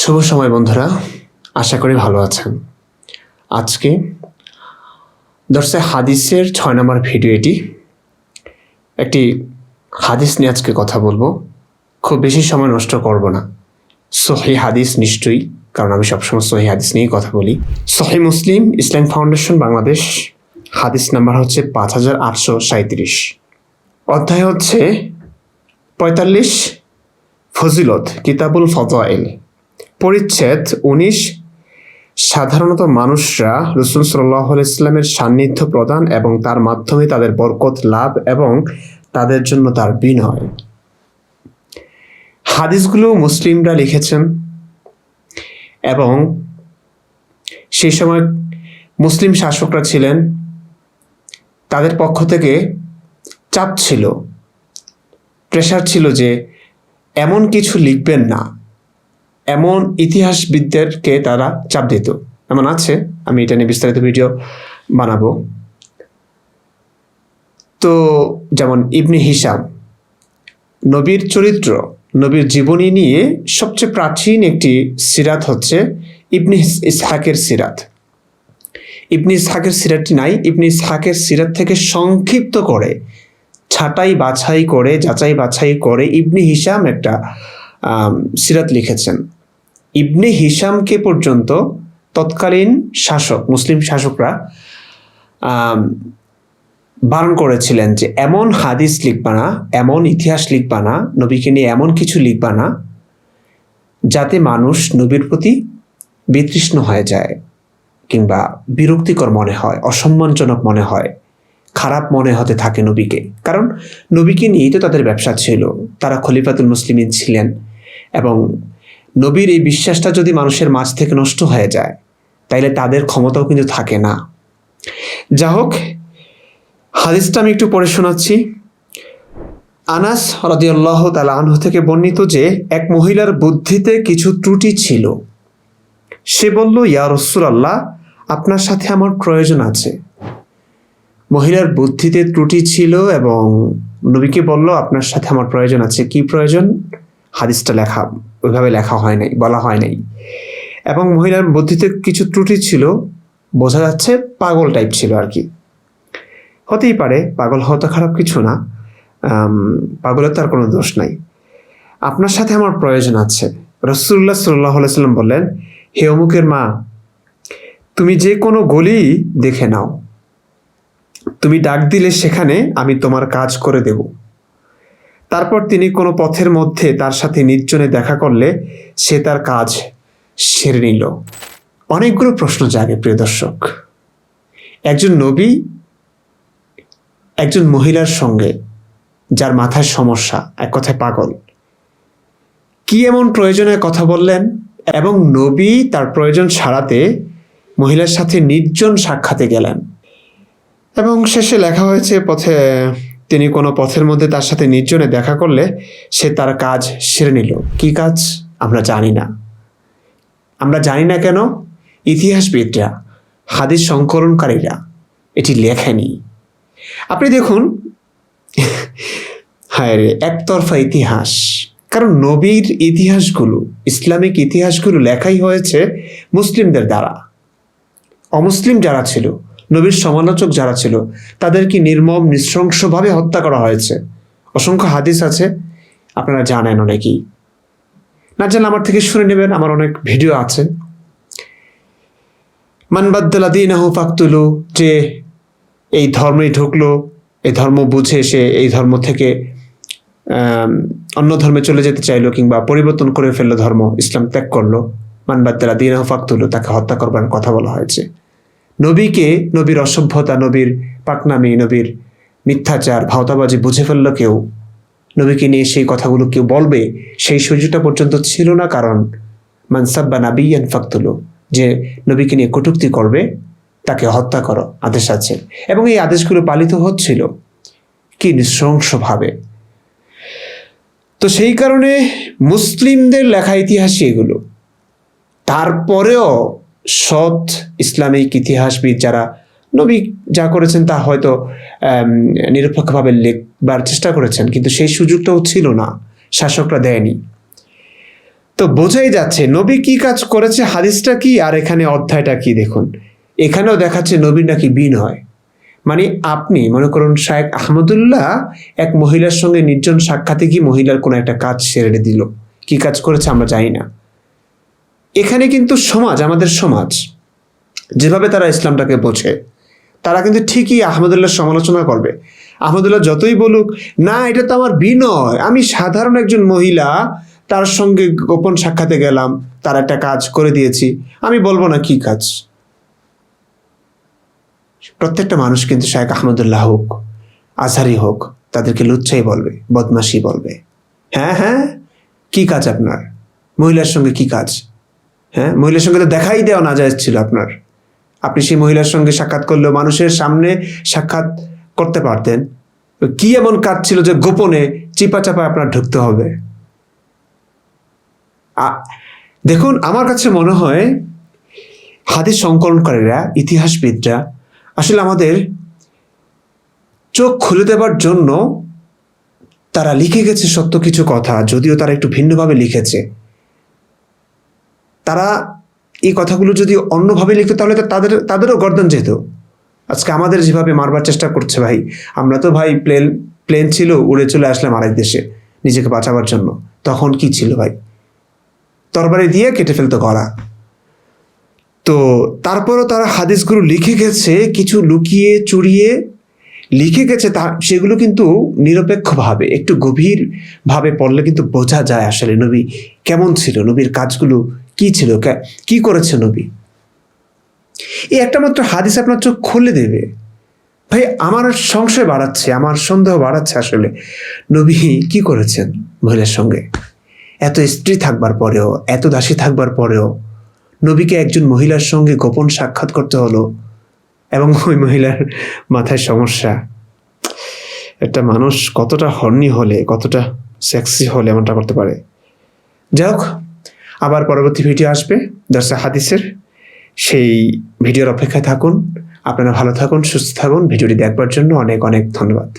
শুভ সময় বন্ধুরা, আশা করি ভালো আছেন। আজকে দর্শে হাদিসের 6 নম্বর ভিডিও। একটি হাদিস নিয়ে আজকে কথা বলবো। খুব বেশি সময় নষ্ট করব না। সহিহ হাদিস নিশ্চয়ই, কারণ আমি সবসময় সহিহ হাদিস নিয়েই কথা বলি। সহিহ মুসলিম ইসলাম ফাউন্ডেশন বাংলাদেশ, হাদিস নাম্বার হচ্ছে 5837। অধ্যায় হচ্ছে 45, ফজিলত, কিতাবুল ফজাইল, পরিচ্ছেদ 19, সাধারণত মানুষরা রাসূল সাল্লাল্লাহু আলাইহি ওয়াসাল্লামের সান্নিধ্য প্রদান এবং তার মাধ্যমে তাদের বরকত লাভ এবং তাদের জন্য তার বিনয়। হাদিসগুলো মুসলিমরা লিখেছেন এবং সেই সময় মুসলিম শাসকরা ছিলেন, তাদের পক্ষ থেকে চাপ ছিল, প্রেশার ছিল যে এমন কিছু লিখবেন না, এমন ইতিহাসবিদদেরকে তারা চাপ দিত। এমন আছে, আমি এটা নিয়ে বিস্তারিত ভিডিও বানাবো। তো যেমন ইবনে হিশাম, নবীর চরিত্র, নবীর জীবনী নিয়ে সবচেয়ে প্রাচীন একটি সিরাত হচ্ছে ইবনে ইসহাকের সিরাত। ইবনে ইসহাকের সিরাতটি নাই, ইবনে ইসহাকের সিরাত থেকে সংক্ষিপ্ত করে ছাঁটাই বাছাই করে যাচাই বাছাই করে ইবনে হিশাম একটা সিরাত লিখেছেন। ইবনে হিশামকে পর্যন্ত তৎকালীন শাসক, মুসলিম শাসকরা বারণ করেছিলেন যে এমন হাদিস লিখবা না, এমন ইতিহাস লিখবা না, নবীকে নিয়ে এমন কিছু লিখবা না যাতে মানুষ নবীর প্রতি বিতৃষ্ণ হয়ে যায় কিংবা বিরক্তিকর মনে হয়, অসম্মানজনক মনে হয়, খারাপ মনে হতে থাকে নবীকে। কারণ নবীকে নিয়েই তো তাদের ব্যবসা ছিল, তারা খলিফাতুল মুসলিমিন ছিলেন এবং নবীর এই বিশ্বাসটা যদি মানুষের মাঝ থেকে নষ্ট হয়ে যায় তাইলে তাদের ক্ষমতাও কিন্তু থাকে না। যা হোক, হাদিসটা আমি একটু পড়ে শোনাচ্ছি। আনাস রাদিয়াল্লাহু তাআলা আনহু থেকে বর্ণিত যে এক মহিলার বুদ্ধিতে কিছু ত্রুটি ছিল। সে বলল, ইয়া রাসূলুল্লাহ, আপনার সাথে আমার প্রয়োজন আছে। মহিলার বুদ্ধিতে ত্রুটি ছিল এবং নবীকে বলল, আপনার সাথে আমার প্রয়োজন আছে। কি প্রয়োজন? হাদিসটা লেখা ওইভাবে লেখা হয় নাই, বলা হয় নাই। এবং মহিলার বুদ্ধিতে কিছু ত্রুটি ছিল, বোঝা যাচ্ছে পাগল টাইপ ছিল আর কি। হতেই পারে, পাগল হওয়া তো খারাপ কিছু না, পাগলের তার কোনো দোষ নাই। আপনার সাথে আমার প্রয়োজন আছে। রাসূলুল্লাহ সাল্লাল্লাহু আলাইহি ওয়াসাল্লাম বললেন, হে অমুকের মা, তুমি যে কোনো গলি দেখে নাও, তুমি ডাক দিলে সেখানে আমি তোমার কাজ করে দেব। তারপর তিনি কোনো পথের মধ্যে তার সাথে নির্জনে দেখা করলে সে তার কাজ সেরে নিল। অনেকগুলো প্রশ্ন জাগে প্রিয় দর্শক। একজন নবী একজন মহিলার সঙ্গে, যার মাথায় সমস্যা, এক কথায় পাগল, কি এমন প্রয়োজনের কথা বললেন এবং নবী তার প্রয়োজন সারাতে মহিলার সাথে নির্জন সাক্ষাতে গেলেন। এবং শেষে লেখা হয়েছে তিনি কোনো পথের মধ্যে তার সাথে নির্জনে দেখা করলে সে তার কাজ সেরে নিল। কি কাজ আমরা জানি না। আমরা জানি না কেন? ইতিহাসবিদরা, হাদিস সংকলনকারীরা এটি লেখেনি। আপনি দেখুন, হায় রে, একতরফা ইতিহাস। কারণ নবীর ইতিহাসগুলো, ইসলামিক ইতিহাসগুলো লেখাই হয়েছে মুসলিমদের দ্বারা। অমুসলিম যারা ছিল, নবীর সমালোচক যারা ছিল, তাদেরকে নির্মম নৃশংসভাবে হত্যা করা হয়েছে। অসংখ্য হাদিস আছে, আপনারা জানেন অনেকেই। না জানলে আমার থেকে শুনে নেবেন, আমার অনেক ভিডিও আছে। মান বাদ্দালা দীনাহু ফাকতুলু, যে এই ধর্মে ঢুকলো, এই ধর্ম বুঝে সে এই ধর্ম থেকে অন্য ধর্মে চলে যেতে চাইলো কিংবা পরিবর্তন করে ফেললো, ধর্ম ইসলাম ত্যাগ করলো, মান বাদ্দালা দীনাহু ফাকতুলু, তাকে হত্যা করবার কথা বলা হয়েছে। নবীকে, নবীর অসভ্যতা, নবীর পাকনামি, নবীর মিথ্যাচার, ভাওতাবাজি বুঝে ফেললো কেউ, নবীকে নিয়ে সেই কথাগুলো কেউ বলবে, সেই সুযোগটা পর্যন্ত ছিল না। কারণ মান সাব্বা নাবিয়্যান ফাকতুলু, যে নবীকে নিয়ে কটূক্তি করবে তাকে হত্যা করো আদেশ আছে। এবং এই আদেশগুলো পালিত হচ্ছিল কি নৃশংসভাবে। তো সেই কারণে মুসলিমদের লেখা ইতিহাসই এগুলো। তারপরেও সৎ ইসলামিক ইতিহাসবিদ যারা নবী যা করেছেন তা হয়তো নিরপেক্ষভাবে লিখবার চেষ্টা করেছেন, কিন্তু সেই সুযোগটাও ছিল না, শাসকরা দেয়নি। তো বোঝাই যাচ্ছে নবী কি কাজ করেছে, হাদিসটা কি আর এখানে অধ্যায়টা কি। দেখুন এখানেও দেখাচ্ছে নবীর নাকি বিনয়। মানে আপনি মনে করুন শায়েখ আহমদুল্লাহ এক মহিলার সঙ্গে নির্জন সাক্ষাতে কি মহিলার কোনো একটা কাজ সেরে দিল, কি কাজ করেছে আমরা জানি না। এখানে কিন্তু সমাজ, আমাদের সমাজ যেভাবে তারা ইসলামটাকে বোঝে, তারা কিন্তু ঠিকই আহমদুল্লাহর সমালোচনা করবে। আহমদুল্লাহ যতই বলুক না এটা তো আমার বিনয়, আমি সাধারণ একজন মহিলা, তার সঙ্গে গোপন সাক্ষাতে গেলাম, তার একটা কাজ করে দিয়েছি, আমি বলবো না কি কাজ। প্রত্যেকটা মানুষ কিন্তু শায়েখ আহমদুল্লাহ হোক, আজহারি হোক, তাদেরকে লুচ্চাই বলবে, বদমাশি বলবে। হ্যাঁ হ্যাঁ, কি কাজ আপনার, মহিলার সঙ্গে কি কাজ? হ্যাঁ, মহিলার সঙ্গে তো দেখাই দেওয়া না যায় ছিল আপনার। আপনি সেই মহিলার সঙ্গে সাক্ষাৎ করলেও মানুষের সামনে সাক্ষাৎ করতে পারতেন। কি এমন কাজ ছিল যে গোপনে চিপা চাপায় আপনার ঢুকতে হবে? দেখুন আমার কাছে মনে হয় হাদিস সংকলনকারীরা, ইতিহাসবিদরা আসলে আমাদের চোখ খুলে দেবার জন্য তারা লিখে গেছে সত্য কিছু কথা, যদিও তারা একটু ভিন্নভাবে লিখেছে। তারা এই কথাগুলো যদি অন্যভাবে লিখতো তাহলে তাদেরও গর্দান যেত। আজকে আমাদের যেভাবে মারবার চেষ্টা করছে ভাই, আমরা তো ভাই প্লেন ছিল, উড়ে চলে আসলাম আরেক দেশে নিজেকে বাঁচাবার জন্য। তখন কি ছিল ভাই, তরবারি দিয়ে কেটে ফেলতো গলা। তো তারপরও তারা হাদিসগুলো লিখে গেছে, কিছু লুকিয়ে চুরিয়ে লিখে গেছে, তা সেগুলো কিন্তু নিরপেক্ষভাবে একটু গভীরভাবে পড়লে কিন্তু বোঝা যায় আসলে নবী কেমন ছিল, নবীর কাজগুলো কি ছিল, কি করেছে নবী। এই একটা মাত্র হাদিস আপনার চোখ খুলে দেবে। ভাই আমার সংশয় বাড়াচ্ছে, আমার সন্দেহ বাড়াচ্ছে আসলে নবী কি করেছেন মহিলার সঙ্গে। এত স্ত্রী থাকবার পরেও, এত দাসী থাকবার পরেও নবীকে একজন মহিলার সঙ্গে গোপন সাক্ষাৎ করতে হলো, এবং ওই মহিলার মাথায় সমস্যা। একটা মানুষ কতটা হর্নি হলে, কতটা সেক্সি হলে এমনটা করতে পারে। যাই হোক, আবার পরবর্তী ভিডিও আসবে দরসে হাদিসের, সেই ভিডিওর অপেক্ষায় থাকুন। আপনারা ভালো থাকুন, সুস্থ থাকুন। ভিডিওটি দেখবার জন্য অনেক অনেক ধন্যবাদ।